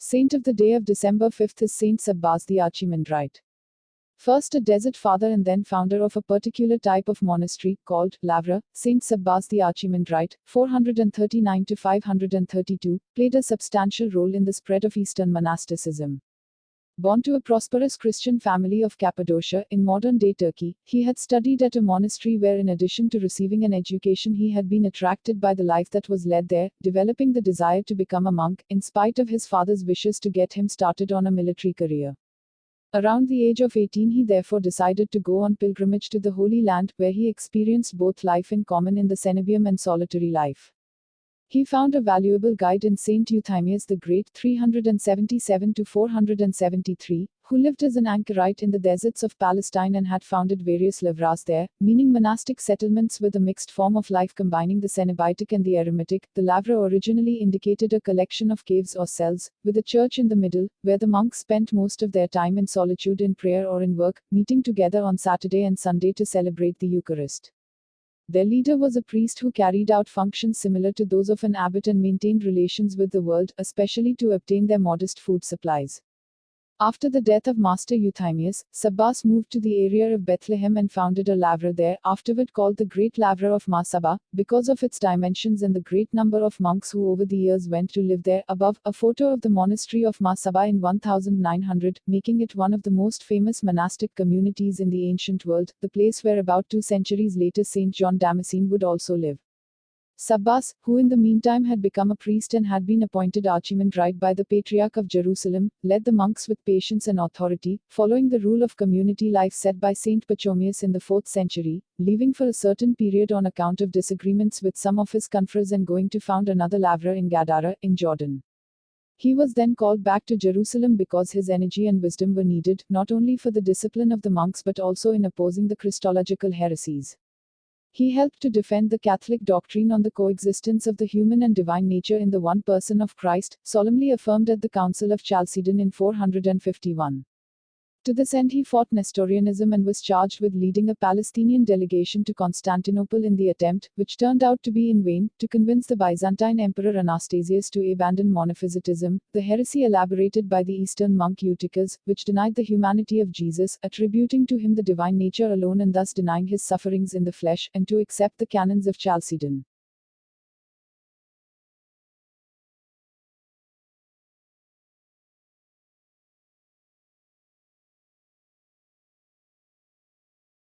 Saint of the day of December 5th is Saint Sabbas the Archimandrite. First a desert father and then founder of a particular type of monastery, called Lavra, Saint Sabbas the Archimandrite, 439 to 532, played a substantial role in the spread of Eastern monasticism. Born to a prosperous Christian family of Cappadocia, in modern-day Turkey, he had studied at a monastery where in addition to receiving an education he had been attracted by the life that was led there, developing the desire to become a monk, in spite of his father's wishes to get him started on a military career. Around the age of 18 he therefore decided to go on pilgrimage to the Holy Land, where he experienced both life in common in the cenobium and solitary life. He found a valuable guide in Saint Euthymius the Great 377 to 473, who lived as an anchorite in the deserts of Palestine and had founded various lavras there, meaning monastic settlements with a mixed form of life combining the Cenobitic and the eremitic. The lavra originally indicated a collection of caves or cells, with a church in the middle, where the monks spent most of their time in solitude in prayer or in work, meeting together on Saturday and Sunday to celebrate the Eucharist. Their leader was a priest who carried out functions similar to those of an abbot and maintained relations with the world, especially to obtain their modest food supplies. After the death of Master Euthymius, Sabbas moved to the area of Bethlehem and founded a lavra there, afterward called the Great Lavra of Masaba, because of its dimensions and the great number of monks who over the years went to live there. Above, a photo of the monastery of Masaba in 1900, making it one of the most famous monastic communities in the ancient world, the place where about 2 centuries later Saint John Damascene would also live. Sabbas, who in the meantime had become a priest and had been appointed archimandrite by the Patriarch of Jerusalem, led the monks with patience and authority, following the rule of community life set by Saint Pachomius in the 4th century, leaving for a certain period on account of disagreements with some of his confreres and going to found another lavra in Gadara, in Jordan. He was then called back to Jerusalem because his energy and wisdom were needed, not only for the discipline of the monks but also in opposing the Christological heresies. He helped to defend the Catholic doctrine on the coexistence of the human and divine nature in the one person of Christ, solemnly affirmed at the Council of Chalcedon in 451. To this end he fought Nestorianism and was charged with leading a Palestinian delegation to Constantinople in the attempt, which turned out to be in vain, to convince the Byzantine Emperor Anastasius to abandon monophysitism, the heresy elaborated by the Eastern monk Eutychus, which denied the humanity of Jesus, attributing to him the divine nature alone and thus denying his sufferings in the flesh, and to accept the canons of Chalcedon.